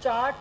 4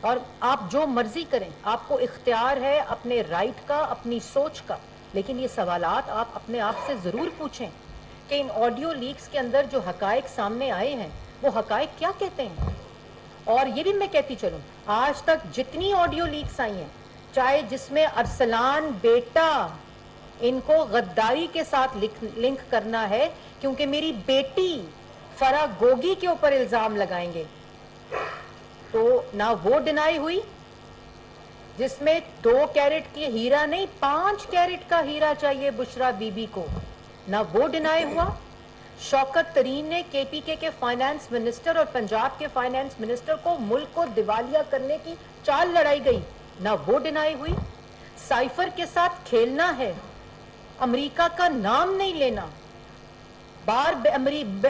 اور آپ جو مرضی کریں, آپ کو اختیار ہے اپنے رائٹ کا, اپنی سوچ کا, لیکن یہ سوالات آپ اپنے آپ سے ضرور پوچھیں کہ ان آڈیو لیکس کے اندر جو حقائق سامنے آئے ہیں وہ حقائق کیا کہتے ہیں. اور یہ بھی میں کہتی چلوں, آج تک جتنی آڈیو لیکس آئی ہیں, چاہے جس میں ارسلان بیٹا ان کو غداری کے ساتھ لنک کرنا ہے کیونکہ میری بیٹی فرا گوگی کے اوپر الزام لگائیں گے, تو نہ وہ ڈینائی ہوئی جس میں 2 کیرٹ کی ہیرا نہیں 5 کیرٹ کا ہیرا چاہیے بشرا بی بی کو, نہ وہ ڈینائی ہوا. شوکت ترین نے کے پی کے فائنانس منسٹر اور پنجاب کے فائنانس منسٹر کو ملک کو دیوالیہ کرنے کی چال لڑائی گئی, نہ وہ ڈینائی ہوئی. سائفر کے ساتھ کھیلنا ہے, امریکہ کا نام نہیں لینا,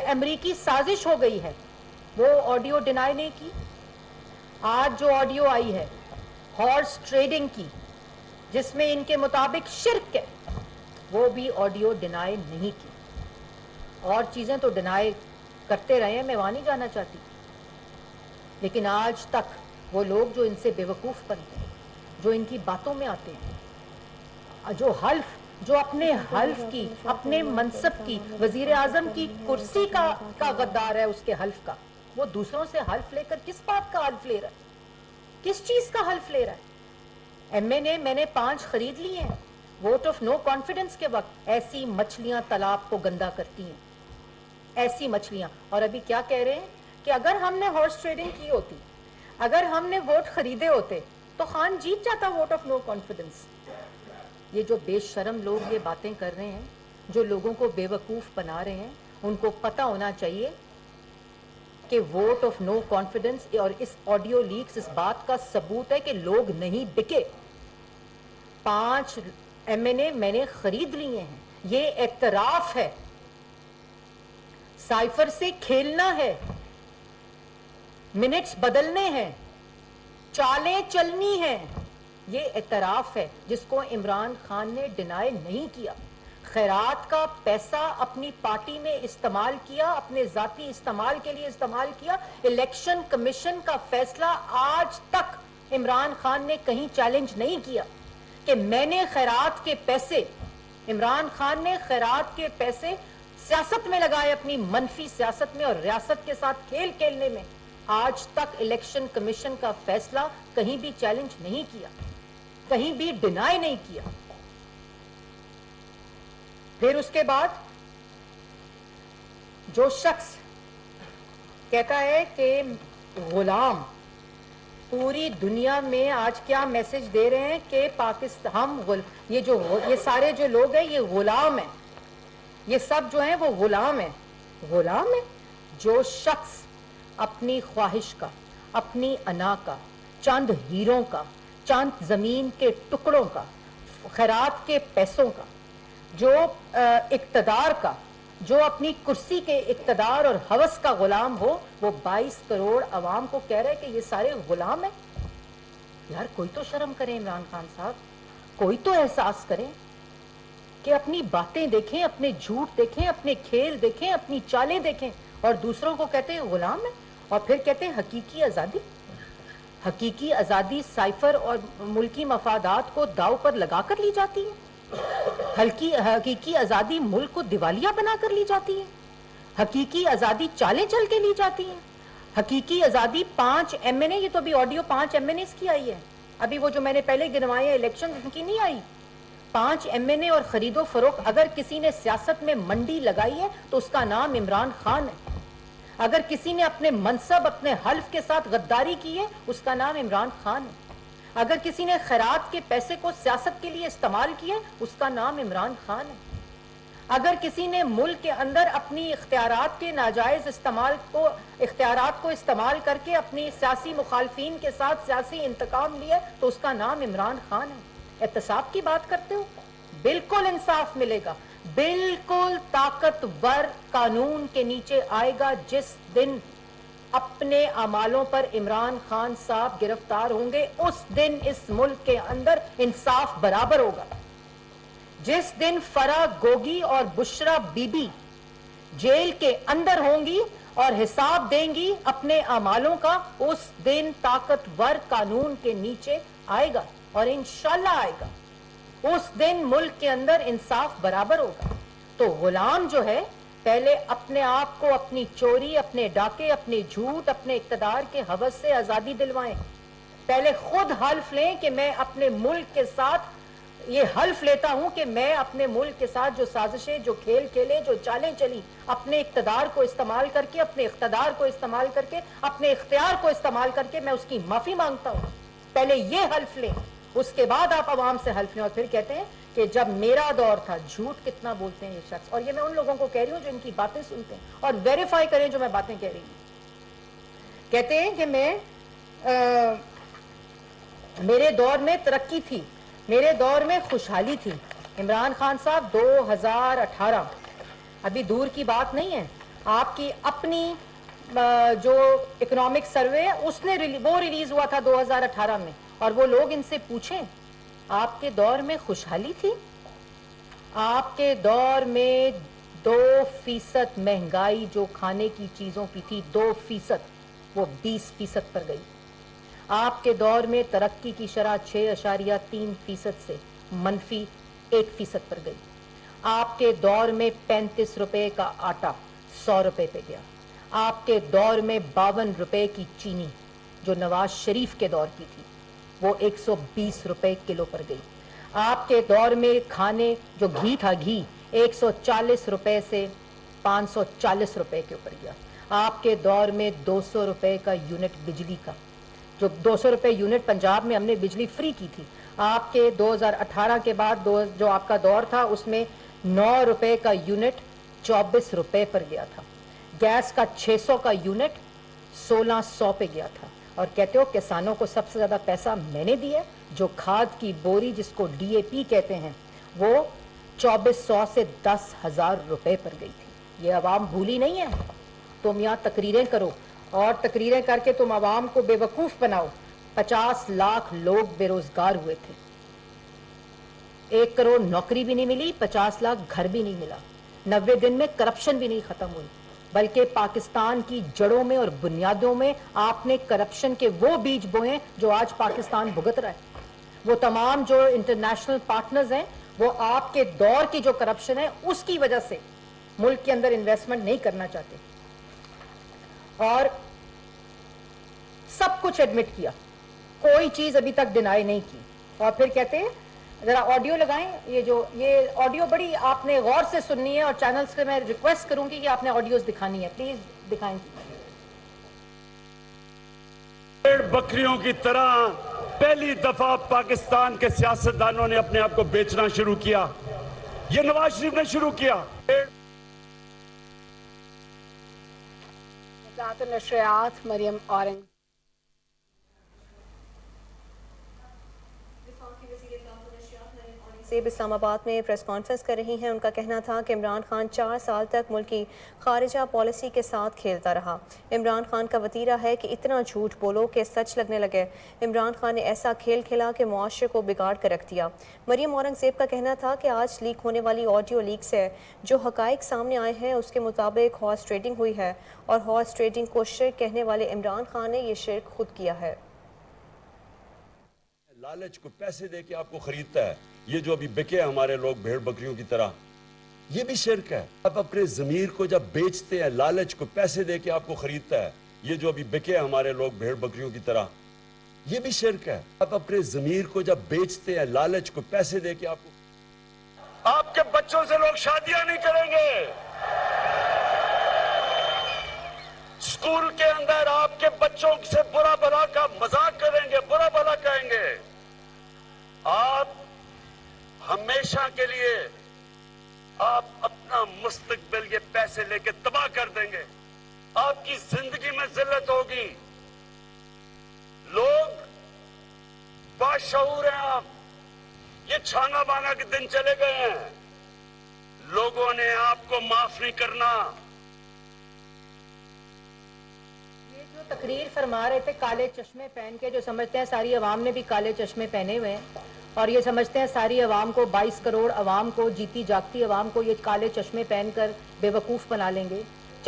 امریکی سازش ہو گئی ہے, وہ آڈیو ڈینائی نہیں کی. آج جو آڈیو آئی ہے ہارس ٹریڈنگ کی جس میں ان کے مطابق شرک ہے, وہ بھی آڈیو ڈینائی نہیں کی. اور چیزیں تو ڈینائی کرتے رہے ہیں, میں وہاں نہیں جانا چاہتی, لیکن آج تک وہ لوگ جو ان سے بیوقوف بنتے ہیں, جو ان کی باتوں میں آتے ہیں, جو اپنے حلف کی, اپنے منصب کی, وزیر اعظم کی کرسی کا غدار ہے, اس کے حلف کا, وہ دوسروں سے حلف لے کر کس بات کا حلف لے رہا ہے, کس چیز کا حلف لے رہا ہے. میں نے 5 خرید لی ہیں ووٹ آف نو کانفیڈنس کے وقت. ایسی مچھلیاں تالاب کو گندا کرتی ہیں, ایسی مچھلیاں. اور ابھی کیا کہہ رہے ہیں کہ اگر ہم نے ہارس ٹریڈنگ کی ہوتی, اگر ہم نے ووٹ خریدے ہوتے تو خان جیت جاتا ووٹ آف نو کانفیڈنس. یہ جو بے شرم لوگ یہ باتیں کر رہے ہیں, جو لوگوں کو بے وقوف بنا رہے ہیں, ان کو پتہ ہونا چاہیے کہ ووٹ آف نو کانفیڈنس اور اس آڈیو لیکس اس بات کا ثبوت ہے کہ لوگ نہیں بکے. 5 MNA میں نے خرید لیے ہیں, یہ اعتراف ہے. سائفر سے کھیلنا ہے, منٹس بدلنے ہیں, چالیں چلنی ہیں, یہ اعتراف ہے جس کو عمران خان نے ڈینائی نہیں کیا. خیرات کا پیسہ اپنی پارٹی میں استعمال کیا, اپنے ذاتی استعمال کے لیے استعمال کیا. الیکشن کمیشن کا فیصلہ آج تک عمران خان نے کہیں چیلنج نہیں کیا کہ میں نے خیرات کے پیسے, عمران خان نے خیرات کے پیسے سیاست میں لگائے, اپنی منفی سیاست میں اور ریاست کے ساتھ کھیل کھیلنے میں. آج تک الیکشن کمیشن کا فیصلہ کہیں بھی چیلنج نہیں کیا, کہیں بھی ڈینائی نہیں کیا. پھر اس کے بعد جو شخص کہتا ہے کہ غلام, پوری دنیا میں آج کیا میسج دے رہے ہیں کہ پاکستان یہ سارے جو لوگ ہیں یہ غلام ہیں, یہ سب جو ہیں وہ غلام ہیں. غلام ہیں جو شخص اپنی خواہش کا, اپنی انا کا, چند ہیروں کا, چند زمین کے ٹکڑوں کا, خیرات کے پیسوں کا, جو اقتدار کا, جو اپنی کرسی کے اقتدار اور ہوس کا غلام ہو, وہ 22 کروڑ عوام کو کہہ رہے کہ یہ سارے غلام ہیں. یار کوئی تو شرم کریں عمران خان صاحب, کوئی تو احساس کریں کہ اپنی باتیں دیکھیں, اپنے جھوٹ دیکھیں, اپنے کھیل دیکھیں, اپنی چالیں دیکھیں, اور دوسروں کو کہتے ہیں غلام ہیں, اور پھر کہتے ہیں حقیقی آزادی. حقیقی آزادی سائفر اور ملکی مفادات کو داؤ پر لگا کر لی جاتی ہے. حقیقی آزادی ملک کو دیوالیہ بنا کر لی جاتی ہے. حقیقی آزادی چالیں چل کے لی جاتی ہیں. حقیقی آزادی 5 MNA, یہ تو ابھی آڈیو 5 MNAs کی آئی ہے, ابھی وہ جو میں نے پہلے گنوائے ہیں الیکشن ان کی نہیں آئی. 5 MNA اور خرید و فروخت. اگر کسی نے سیاست میں منڈی لگائی ہے تو اس کا نام عمران خان ہے. اگر کسی نے اپنے منصب, اپنے حلف کے ساتھ غداری کی ہے, اس کا نام عمران خان ہے. اگر کسی نے خیرات کے پیسے کو سیاست کے لیے استعمال کیا, اس کا نام عمران خان ہے. اگر کسی نے ملک کے اندر اپنی اختیارات کے ناجائز اختیارات کو استعمال کر کے اپنی سیاسی مخالفین کے ساتھ سیاسی انتقام لیا, تو اس کا نام عمران خان ہے. احتساب کی بات کرتے ہو, بالکل انصاف ملے گا, بالکل طاقتور قانون کے نیچے آئے گا جس دن اپنے اعمالوں پر عمران خان صاحب گرفتار ہوں گے. اس دن اس ملک کے اندر انصاف برابر ہوگا. جس دن فرا گوگی اور بشرا بی بی جیل کے اندر ہوں گی اور حساب دیں گی اپنے اعمالوں کا، اس دن طاقتور قانون کے نیچے آئے گا اور انشاءاللہ آئے گا۔ اس دن ملک کے اندر انصاف برابر ہوگا۔ تو غلام جو ہے پہلے اپنے آپ کو اپنی چوری، اپنے ڈاکے، اپنے جھوٹ، اپنے اقتدار کے ہوس سے آزادی دلوائیں۔ پہلے خود حلف لیں کہ میں اپنے ملک کے ساتھ یہ حلف لیتا ہوں کہ میں اپنے ملک کے ساتھ جو سازشیں، جو کھیل کھیلے، جو چالیں چلی، اپنے اقتدار کو استعمال کر کے، اپنے اقتدار کو استعمال کر کے، اپنے اختیار کو استعمال کر کے میں اس کی معافی مانگتا ہوں۔ پہلے یہ حلف لیں، اس کے بعد آپ عوام سے حلف لیں۔ اور پھر کہتے ہیں کہ جب میرا دور تھا، جھوٹ کتنا بولتے ہیں یہ شخص۔ اور یہ میں ان لوگوں کو کہہ رہی ہوں جو ان کی باتیں سنتے ہیں اور ویریفائی کریں جو میں باتیں کہہ رہی ہوں۔ کہتے ہیں کہ میرے دور میں ترقی تھی، میرے دور میں خوشحالی تھی۔ عمران خان صاحب 2018 ابھی دور کی بات نہیں ہے، آپ کی اپنی جو اکنامک سروے ہے اس نے وہ ریلیز ہوا تھا 2018 میں، اور وہ لوگ ان سے پوچھیں آپ کے دور میں خوشحالی تھی؟ آپ کے دور میں 2% مہنگائی جو کھانے کی چیزوں کی تھی 2%، وہ 20% پر گئی۔ آپ کے دور میں ترقی کی شرح 6.3% سے -1% پر گئی۔ آپ کے دور میں 35 روپے کا آٹا 100 روپے پہ گیا۔ آپ کے دور میں 52 روپے کی چینی جو نواز شریف کے دور کی تھی وہ 120 روپے کلو پر گئی۔ آپ کے دور میں کھانے جو گھی تھا، گھی 140 روپے سے 540 روپے کے اوپر گیا۔ آپ کے دور میں 200 روپے کا یونٹ بجلی کا، جو 200 روپے یونٹ پنجاب میں ہم نے بجلی فری کی تھی، آپ کے 2018 کے بعد جو آپ کا دور تھا اس میں 9 روپے کا یونٹ 24 روپے پر گیا تھا۔ گیس کا 600 کا یونٹ 1600 پہ گیا تھا۔ اور کہتے ہو کسانوں کو سب سے زیادہ پیسہ میں نے دیا، جو کھاد کی بوری جس کو DAP کہتے ہیں وہ 2400 سے 10,000 روپے پر گئی تھی۔ یہ عوام بھولی نہیں ہے۔ تم یہاں تقریریں کرو اور تقریریں کر کے تم عوام کو بے وقوف بناؤ۔ 50 لاکھ لوگ بے روزگار ہوئے تھے، 1 کروڑ نوکری بھی نہیں ملی، 50 لاکھ گھر بھی نہیں ملا، 90 دن میں کرپشن بھی نہیں ختم ہوئی، بلکہ پاکستان کی جڑوں میں اور بنیادوں میں آپ نے کرپشن کے وہ بیج بوئے جو آج پاکستان بھگت رہا ہے۔ وہ تمام جو انٹرنیشنل پارٹنرز ہیں وہ آپ کے دور کی جو کرپشن ہے اس کی وجہ سے ملک کے اندر انویسٹمنٹ نہیں کرنا چاہتے، اور سب کچھ ایڈمٹ کیا، کوئی چیز ابھی تک ڈینائی نہیں کی۔ اور پھر کہتے ہیں ذرا آڈیو لگائیں، یہ آڈیو بڑی آپ نے غور سے سننی ہے، اور چینلز سے میں ریکویسٹ کروں گی کہ آپ نے آڈیوز دکھانی ہے، پلیز دکھائیں۔ بھیڑ بکریوں کی طرح پہلی دفعہ پاکستان کے سیاستدانوں نے اپنے آپ کو بیچنا شروع کیا، یہ نواز شریف نے شروع کیا۔ وزارت النشریات مریم اورنگ سے اسلام آباد میں پریس کانفرنس کر رہی ہیں۔ ان کا کہنا تھا کہ عمران خان 4 سال تک ملک کی خارجہ پالیسی کے ساتھ کھیلتا رہا۔ عمران خان کا وتیرہ ہے کہ اتنا جھوٹ بولو کہ سچ لگنے لگے۔ عمران خان نے ایسا کھیل کھیلا کہ معاشرے کو بگاڑ کر رکھ دیا۔ مریم اورنگزیب کا کہنا تھا کہ آج لیک ہونے والی آڈیو لیک سے جو حقائق سامنے آئے ہیں اس کے مطابق ہارس ٹریڈنگ ہوئی ہے، اور ہارس ٹریڈنگ کو شرک کہنے والے عمران خان نے یہ شرک خود کیا ہے۔ لالچ کو پیسے دے کے آپ کو خریدتا ہے، یہ جو ابھی بکے ہمارے لوگ بھیڑ بکریوں کی طرح، یہ بھی شرک ہے۔ آپ اپنے ضمیر کو جب بیچتے ہیں، لالچ کو پیسے دے کے آپ کو خریدتا ہے، یہ جو ابھی بکے ہمارے لوگ بھیڑ بکریوں کی طرح، یہ بھی شرک ہے۔ آپ اپنے ضمیر کو جب بیچتے ہیں، لالچ کو پیسے دے کے آپ کے بچوں سے لوگ شادیاں نہیں کریں گے، اسکول کے اندر آپ کے بچوں سے برا بھلا کا مذاق کریں گے، برا بھلا کہیں گے۔ آپ ہمیشہ کے لیے آپ اپنا مستقبل یہ پیسے لے کے تباہ کر دیں گے، آپ کی زندگی میں ذلت ہوگی۔ لوگ باشعور ہیں، آپ یہ چھانا بانا کے دن چلے گئے ہیں، لوگوں نے آپ کو معاف نہیں کرنا۔ تقریر فرما رہے تھے کالے چشمے پہن کے، جو سمجھتے ہیں ساری عوام نے بھی کالے چشمے پہنے ہوئے ہیں، اور یہ سمجھتے ہیں ساری عوام کو 22 کروڑ عوام کو، جیتی جاگتی عوام کو یہ کالے چشمے پہن کر بے وقوف بنا لیں گے۔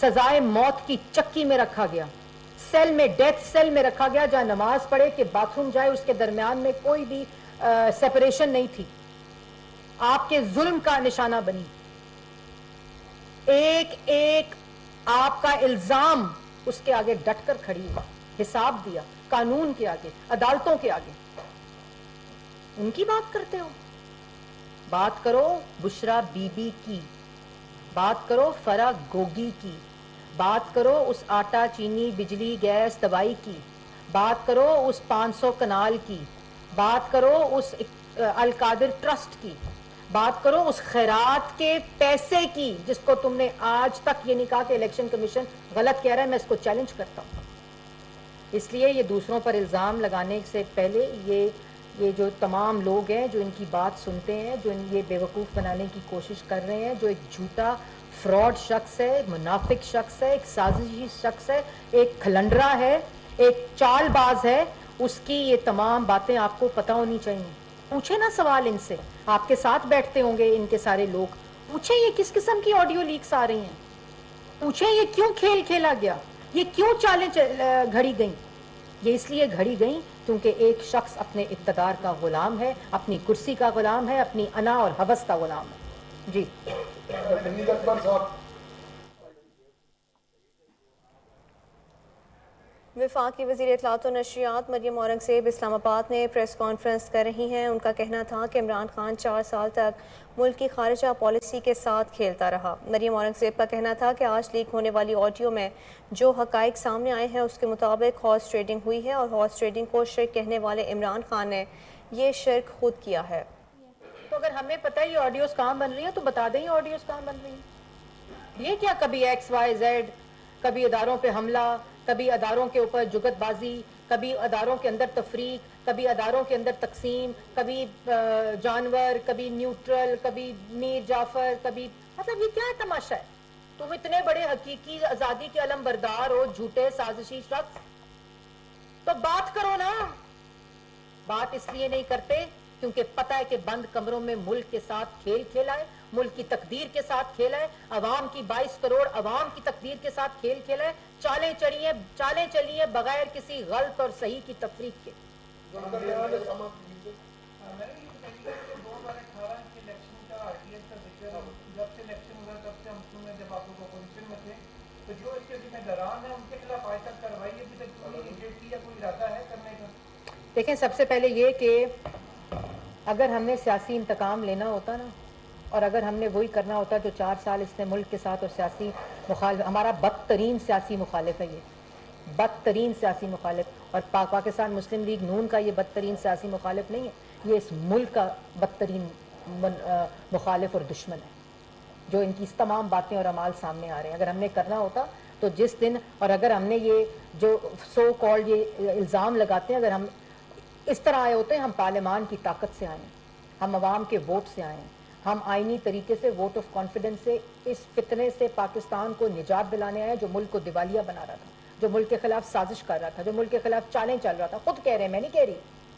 سزائے موت کی چکی میں رکھا گیا, سیل میں, ڈیتھ سیل میں رکھا گیا, جہاں نماز پڑھے کہ باتھ روم جائے اس کے درمیان میں کوئی بھی سیپریشن نہیں تھی. آپ کے ظلم کا نشانہ بنی. ایک ایک آپ کا الزام اس کے آگے ڈٹ کر کھڑی ہوئی, حساب دیا قانون کے آگے, عدالتوں کے آگے. ان کی بات کرتے ہو؟ بات کرو بشرا بی بی کی, بات کرو فرح گوگی کی, بات کرو اس آٹا چینی بجلی گیس دوائی کی, بات کرو اس 500 کنال کی, بات کرو اس القادر ٹرسٹ کی, بات کرو اس خیرات کے پیسے کی جس کو تم نے آج تک یہ نہیں کہا کہ الیکشن کمیشن غلط کہہ رہا ہے. میں اس کو چیلنج کرتا ہوں. اس لیے یہ دوسروں پر الزام لگانے سے پہلے یہ جو تمام لوگ ہیں جو ان کی بات سنتے ہیں, جو یہ بیوقوف بنانے کی کوشش کر رہے ہیں, جو ایک جھوٹا فراڈ شخص ہے, منافق شخص ہے, ایک سازشی شخص ہے, ایک کھلنڈرا ہے, ایک چال باز ہے, اس کی یہ تمام باتیں آپ کو پتہ ہونی چاہیے. پوچھیں نا سوال ان سے, آپ کے ساتھ بیٹھتے ہوں گے ان کے سارے لوگ, پوچھیں یہ کس قسم کی آڈیو لیکس آ رہی ہیں, پوچھیں یہ کیوں کھیل کھیلا گیا, یہ کیوں چالیں گھڑی گئیں. یہ اس لیے گھڑی گئیں کیونکہ ایک شخص اپنے اقتدار کا غلام ہے, اپنی کرسی کا غلام ہے, اپنی انا اور ہوس کا غلام ہے. جی وفاقی وزیر اطلاعات و نشریات مریم اورنگزیب اسلام آباد میں پریس کانفرنس کر رہی ہیں. ان کا کہنا تھا کہ عمران خان 4 سال تک ملک کی خارجہ پالیسی کے ساتھ کھیلتا رہا. مریم اورنگزیب کا کہنا تھا کہ آج لیک ہونے والی آڈیو میں جو حقائق سامنے آئے ہیں اس کے مطابق ہارس ٹریڈنگ ہوئی ہے, اور ہارس ٹریڈنگ کو شرک کہنے والے عمران خان نے یہ شرک خود کیا ہے. تو اگر ہمیں پتہ ہے یہ آڈیوز کہاں بن رہی ہیں تو بتا دیں یہ آڈیوز کہاں بن رہی ہیں. یہ کیا کبھی ایکس وائی زیڈ, کبھی اداروں پہ حملہ, کبھی اداروں کے اوپر جگت بازی, کبھی اداروں کے اندر تفریق, کبھی اداروں کے اندر تقسیم, کبھی جانور, کبھی نیوٹرل, کبھی میر جعفر, کبھی مطلب یہ کیا ہے تماشا ہے. تم اتنے بڑے حقیقی آزادی کے علم بردار ہو, جھوٹے سازشی شخص, تو بات کرو نا. بات اس لیے نہیں کرتے کیونکہ پتہ ہے کہ بند کمروں میں ملک کے ساتھ کھیل کھیلا ہے, ملک کی تقدیر کے ساتھ کھیلا ہے, عوام کی 22 کروڑ عوام کی تقدیر کے ساتھ کھیل کھیلا ہے, چالیں چلی ہیں بغیر کسی غلط اور صحیح کی تفریق کے. دیکھیں سب سے پہلے یہ کہ اگر ہم نے سیاسی انتقام لینا ہوتا نا, اور اگر ہم نے وہی کرنا ہوتا جو 4 سال اس نے ملک کے ساتھ اور سیاسی مخالف, ہمارا بدترین سیاسی مخالف ہے یہ, بدترین سیاسی مخالف, اور پاکستان مسلم لیگ نون کا یہ بدترین سیاسی مخالف نہیں ہے, یہ اس ملک کا بدترین مخالف اور دشمن ہے, جو ان کی تمام باتیں اور اعمال سامنے آ رہے ہیں. اگر ہم نے کرنا ہوتا تو جس دن, اور اگر ہم نے یہ جو سو کالڈ یہ الزام لگاتے ہیں, اگر ہم اس طرح آئے ہوتے ہیں, ہم پارلیمان کی طاقت سے آئے ہیں, ہم عوام کے ووٹ سے آئے ہیں, ہم آئینی طریقے سے ووٹ آف کانفیڈنس سے اس فتنے سے پاکستان کو نجات دلانے آئے جو ملک کو دیوالیہ بنا رہا تھا, جو ملک کے خلاف سازش کر رہا تھا, جو ملک کے خلاف چالیں چل رہا تھا. خود کہہ رہے ہیں, میں نہیں کہہ رہی,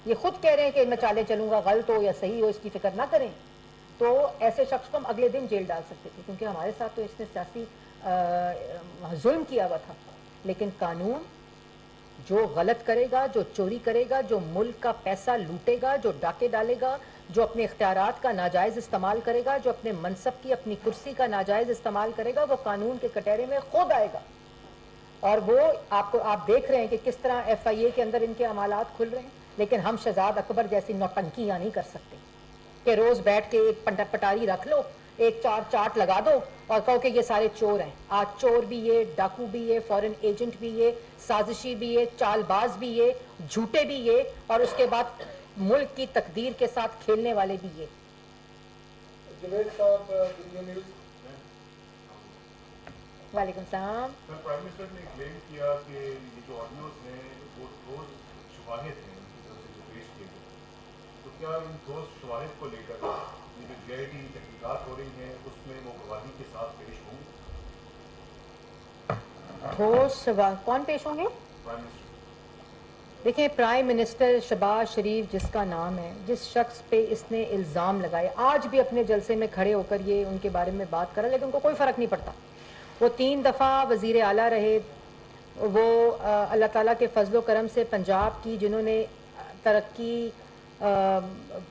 یہ خود کہہ رہے ہیں کہ میں چالیں چلوں گا, غلط ہو یا صحیح ہو اس کی فکر نہ کریں. تو ایسے شخص کو ہم اگلے دن جیل ڈال سکتے تھے کیونکہ ہمارے ساتھ تو اس نے سیاسی ظلم کیا ہوا تھا. لیکن قانون جو غلط کرے گا, جو چوری کرے گا, جو ملک کا پیسہ لوٹے گا, جو ڈاکے ڈالے گا, جو اپنے اختیارات کا ناجائز استعمال کرے گا, جو اپنے منصب کی اپنی کرسی کا ناجائز استعمال کرے گا, وہ قانون کے کٹہرے میں خود آئے گا. اور وہ آپ دیکھ رہے ہیں کہ کس طرح ایف آئی اے کے اندر ان کے عمالات کھل رہے ہیں. لیکن ہم شہزاد اکبر جیسی نوٹنکیاں نہیں کر سکتے کہ روز بیٹھ کے ایک پٹاری رکھ لو, ایک چارٹ لگا دو اور کہو کہ یہ سارے چور ہیں. آج چور بھی یہ, ڈاکو بھی یہ, فورن ایجنٹ بھی یہ, سازشی بھی یہ, چال باز بھی یہ, جھوٹے بھی یہ, اور اس کے بعد ملک کی تقدیر کے ساتھ کھیلنے والے بھی یہ. وعلیکم السلام. پرائم منسٹر نے کلیم کیا کہ یہ جو آڈیوز ہیں وہ ٹھوس شواہد ہیں ان کی طرف سے جو پیش کیے گئے, تو کیا ان ٹھوس شواہد کو لے کر یہ جو جے آئی ٹی تحقیقات ہو رہی ہیں اس میں وہ گواہی کے ساتھ پیش ہوں گے؟ ٹھوس شواہد کون پیش ہوں گے؟ Prime minister. دیکھیں پرائم منسٹر شہباز شریف جس کا نام ہے, جس شخص پہ اس نے الزام لگائے, آج بھی اپنے جلسے میں کھڑے ہو کر یہ ان کے بارے میں بات کرا, لیکن ان کو کوئی فرق نہیں پڑتا. وہ 3 دفعہ وزیر اعلیٰ رہے. وہ اللہ تعالیٰ کے فضل و کرم سے پنجاب کی جنہوں نے ترقی،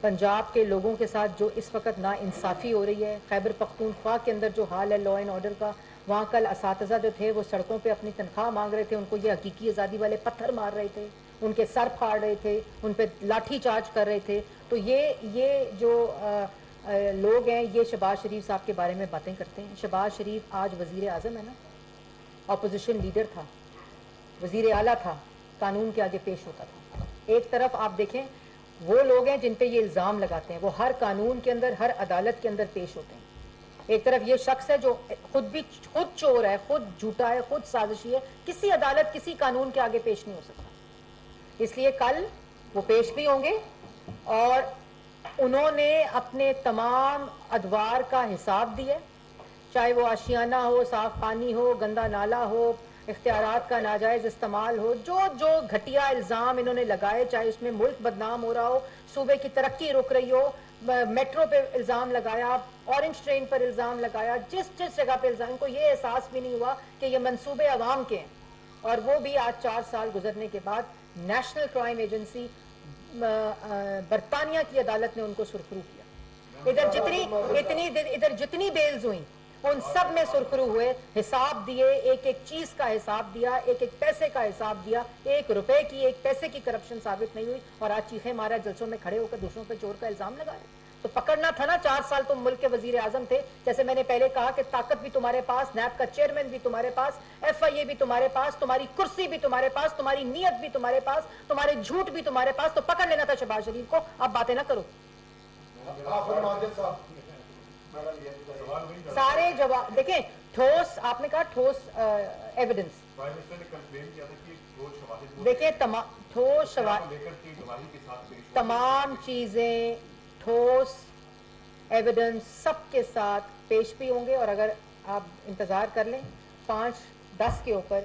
پنجاب کے لوگوں کے ساتھ جو اس وقت نا انصافی ہو رہی ہے، خیبر پختونخوا کے اندر جو حال ہے لا اینڈ آرڈر کا، وہاں کل اساتذہ جو تھے وہ سڑکوں پہ اپنی تنخواہ مانگ رہے تھے، ان کو یہ حقیقی آزادی والے پتھر مار رہے تھے، ان کے سر پھاڑ رہے تھے، ان پہ لاٹھی چارج کر رہے تھے. تو یہ جو لوگ ہیں یہ شہباز شریف صاحب کے بارے میں باتیں کرتے ہیں. شہباز شریف آج وزیر اعظم ہے نا، اپوزیشن لیڈر تھا، وزیر اعلیٰ تھا، قانون کے آگے پیش ہوتا تھا. ایک طرف آپ دیکھیں وہ لوگ ہیں جن پہ یہ الزام لگاتے ہیں، وہ ہر قانون کے اندر، ہر عدالت کے اندر پیش ہوتے ہیں. ایک طرف یہ شخص ہے جو خود چور ہے، خود جھوٹا ہے، خود سازشی ہے، کسی عدالت کسی قانون کے آگے پیش نہیں ہو سکتا. اس لیے کل وہ پیش بھی ہوں گے اور انہوں نے اپنے تمام ادوار کا حساب دیا، چاہے وہ آشیانہ ہو، صاف پانی ہو، گندا نالا ہو، اختیارات کا ناجائز استعمال ہو، جو گھٹیا الزام انہوں نے لگائے، چاہے اس میں ملک بدنام ہو رہا ہو، صوبے کی ترقی رک رہی ہو، میٹرو پہ الزام لگایا، اورنج ٹرین پر الزام لگایا، جس جگہ پہ الزام، کو یہ احساس بھی نہیں ہوا کہ یہ منصوبے عوام کے ہیں. اور وہ بھی آج 4 سال گزرنے کے بعد نیشنل کرائم ایجنسی برطانیہ کی عدالت نے ان کو سرخرو کیا. ادھر جتنی بیلز ہوئیں ان سب میں سرخرو ہوئے، حساب دیے، ایک ایک چیز کا حساب دیا، ایک ایک پیسے کا حساب دیا، 1 روپے کی، 1 پیسے کی کرپشن ثابت نہیں ہوئی. اور آج چیخیں مارا جلسوں میں کھڑے ہو کر دوسروں پہ چور کا الزام لگایا. تو پکڑنا تھا نا، 4 سال تم ملک کے وزیر اعظم تھے. جیسے میں نے پہلے کہا کہ طاقت بھی تمہارے پاس، نیب کا چیئرمین بھی تمہارے پاس، FIA بھی تمہارے پاس، تمہاری کرسی بھی تمہارے پاس، تمہاری نیت بھی تمہارے پاس، تمہارے جھوٹ بھی تمہارے پاس. تو پکڑ لینا تھا شہباز شریف کو. اب باتیں نہ کرو. سارے جواب دیکھیں، ٹھوس، آپ نے کہا ٹھوس ایویڈنس. دیکھیں ٹھوس شواہد، تمام چیزیں ٹھوس ایویڈنس سب کے ساتھ پیش بھی ہوں گے. اور اگر آپ انتظار کر لیں 5-10 کے اوپر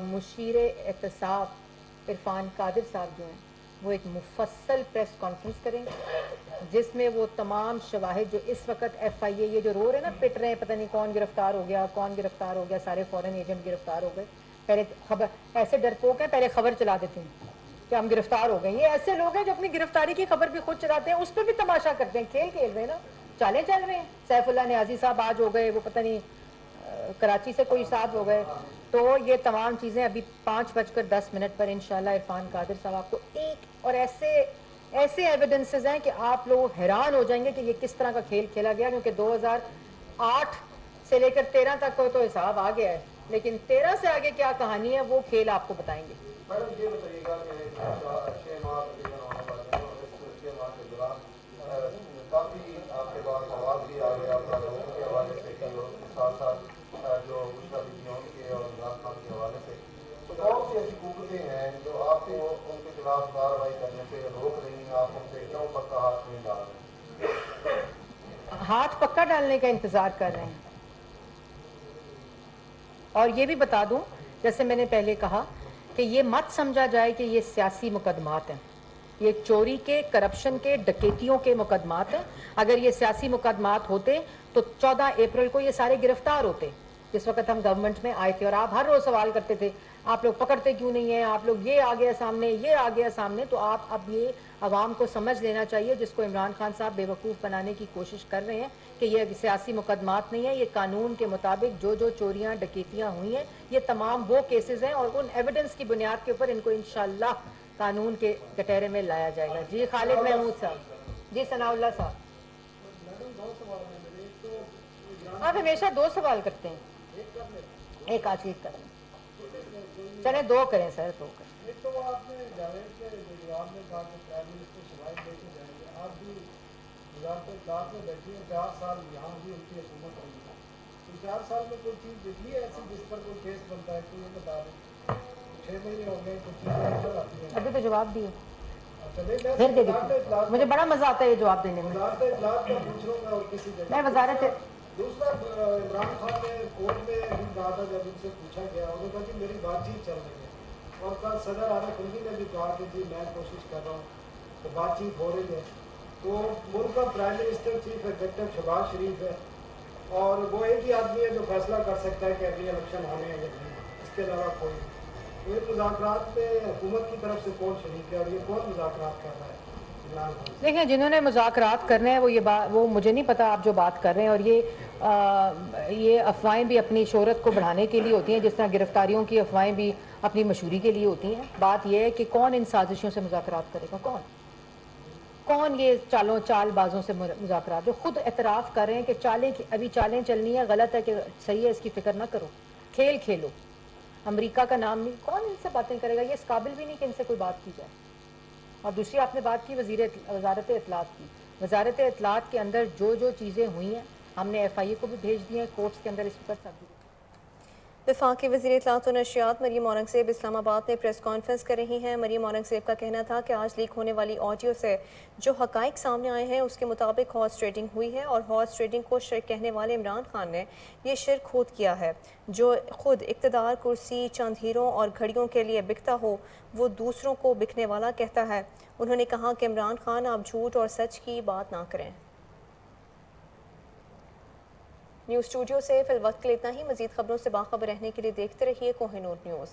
مشیر احتساب عرفان قادر صاحب جو ہیں وہ ایک مفصل پریس کانفرنس کریں جس میں وہ تمام شواہد جو اس وقت FIA یہ جو رو رہے ہیں نا، پٹ رہے ہیں، پتہ نہیں کون گرفتار ہو گیا، کون گرفتار ہو گیا، سارے فورن ایجنٹ گرفتار ہو گئے. پہلے خبر، ایسے ڈرپوک ہیں پہلے خبر چلا دیتے ہیں کہ ہم گرفتار ہو گئے. یہ ایسے لوگ ہیں جو اپنی گرفتاری کی خبر بھی خود چلاتے ہیں، اس پہ بھی تماشا کرتے ہیں. کھیل رہے ہیں نا، چالیں چل رہے ہیں. سیف اللہ نیازی صاحب آج ہو گئے، وہ پتہ نہیں کراچی سے کوئی صاحب ہو گئے. تو یہ تمام چیزیں ابھی 5:10 پر انشاءاللہ عرفان قادر صاحب آپ کو ایک اور ایسے ایویڈنسز ہیں کہ آپ لوگ حیران ہو جائیں گے کہ یہ کس طرح کا کھیل کھیلا گیا. کیونکہ 2008 سے لے کر 13 تک کو تو حساب آ گیا ہے، لیکن 13 سے آگے کیا کہانی ہے وہ کھیل آپ کو بتائیں گے. میڈم یہ بتائیے گا کہ 6 ماہ کافی آپ کے پاس آواز بھی آ گیا اپنا لوگوں کے حوالے سے کی، اور ساتھ ساتھ جو مشتبہ کے اور عمران خان کے حوالے سے، تو کون سی ایسی قوتیں ہیں جو آپ کو ان کے خلاف کارروائی کرنے سے روک رہی ہیں؟ آپ ان سے کیوں پکا ہاتھ نہیں ڈال رہے ہیں؟ ہاتھ پکا ڈالنے کا انتظار کر رہے ہیں. اور یہ بھی بتا دوں، جیسے میں نے پہلے کہا کہ یہ مت سمجھا جائے کہ یہ سیاسی مقدمات ہیں. یہ چوری کے، کرپشن کے، ڈکیتیوں کے مقدمات ہیں. اگر یہ سیاسی مقدمات ہوتے تو 14 اپریل کو یہ سارے گرفتار ہوتے جس وقت ہم گورنمنٹ میں آئے تھے. اور آپ ہر روز سوال کرتے تھے آپ لوگ پکڑتے کیوں نہیں ہیں، آپ لوگ یہ آ گیا سامنے، یہ آ گیا سامنے. تو آپ اب یہ عوام کو سمجھ لینا چاہیے، جس کو عمران خان صاحب بے وقوف بنانے کی کوشش کر رہے ہیں، کہ یہ سیاسی مقدمات نہیں ہیں. یہ قانون کے مطابق جو چوریاں ڈکیتیاں ہوئی ہیں یہ تمام وہ کیسز ہیں، اور ان ایویڈنس کی بنیاد کے اوپر ان کو انشاءاللہ قانون کے کٹہرے میں لایا جائے گا. جی خالد محمود صاحب. جی ثناء اللہ صاحب. آپ ہمیشہ 2 سوال کرتے ہیں، ایک آج ایک کریں. چلیں 2 کریں سر، 2 کریں. ایک تو آپ نے جاوید کے جواب میں کہا کہ پرائم منسٹر شواہد لے کے جائیں گے. آپ بھی وزارت اطلاعات میں بیٹھی ہیں، 4 سال یہاں بھی ان کی حکومت رہی ہے. تو 4 سال میں کوئی چیز دیکھی ہے ایسی جس پر کوئی کیس بنتا ہے؟ کوئی یہ بتا دیں. 6 مہینے ہو گئے، کچھ چیزیں نظر آتی ہیں. ابھی تو جواب دیے، اچھا نہیں، پھر دے دیتی. مجھے بڑا مزہ آتا ہے یہ جواب دینے میں. وزارت اطلاعات کا پوچھ رہا ہوں میں، اور کسی جگہ میں وزارت دوسرا عمران خان نے کورٹ میں بھی کہا تھا، جب ان سے پوچھا گیا انہوں نے کہا کہ میری بات چیت چل رہی ہے. اور کل صدر عارف الوی نے بھی کہا کہ جی میں کوشش کر رہا ہوں، تو بات چیت ہو رہی ہے. تو ملک کا prime minister chief executive Shehbaz Sharif ہے، اور وہ ایک ہی آدمی ہے جو فیصلہ کر سکتا ہے کہ اگلی الیکشن ہونے ہیں یا نہیں، اس کے علاوہ کوئی نہیں۔ یہ مذاکرات میں حکومت کی طرف سے کون شریک ہے اور یہ کون مذاکرات کر رہا ہے؟ عمران خان۔ دیکھیں جنہوں نے مذاکرات کرنے ہیں وہ مجھے نہیں پتا آپ جو بات کر رہے ہیں، اور یہ افواہیں بھی اپنی شہرت کو بڑھانے کے لیے ہوتی ہیں، جس طرح گرفتاریوں کی افواہیں بھی اپنی مشہوری کے لیے ہوتی ہیں۔ بات یہ ہے کہ کون ان سازشوں سے مذاکرات کرے گا، کون یہ چال بازوں سے مذاکرات، جو خود اعتراف کر رہے ہیں کہ ابھی چالیں چلنی ہے، غلط ہے کہ صحیح ہے، اس کی فکر نہ کرو، کھیل کھیلو، امریکہ کا نام نہیں، کون ان سے باتیں کرے گا؟ یہ اس قابل بھی نہیں کہ ان سے کوئی بات کی جائے۔ اور دوسری آپ نے بات کی وزارت اطلاعات کی۔ وزارت اطلاعات کے اندر جو چیزیں ہوئی ہیں، ہم نے ایف آئی اے کو بھی بھیج دی ہیں، کورٹس کے اندر اس پر سب۔ وفاقی وزیر اطلاعات و نشریات مریم اورنگزیب اسلام آباد میں پریس کانفرنس کر رہی ہیں۔ مریم اورنگزیب کا کہنا تھا کہ آج لیک ہونے والی آڈیو سے جو حقائق سامنے آئے ہیں اس کے مطابق ہارس ٹریڈنگ ہوئی ہے، اور ہارس ٹریڈنگ کو شرک کہنے والے عمران خان نے یہ شرک خود کیا ہے۔ جو خود اقتدار، کرسی، چند ہیروں اور گھڑیوں کے لیے بکتا ہو وہ دوسروں کو بکنے والا کہتا ہے۔ انہوں نے کہا کہ عمران خان آپ جھوٹ اور سچ کی بات نہ کریں۔ نیوز اسٹوڈیو سے فی الوقت کے لیے اتنا ہی۔ مزید خبروں سے باخبر رہنے کے لیے دیکھتے رہیے کوہ نور نیوز۔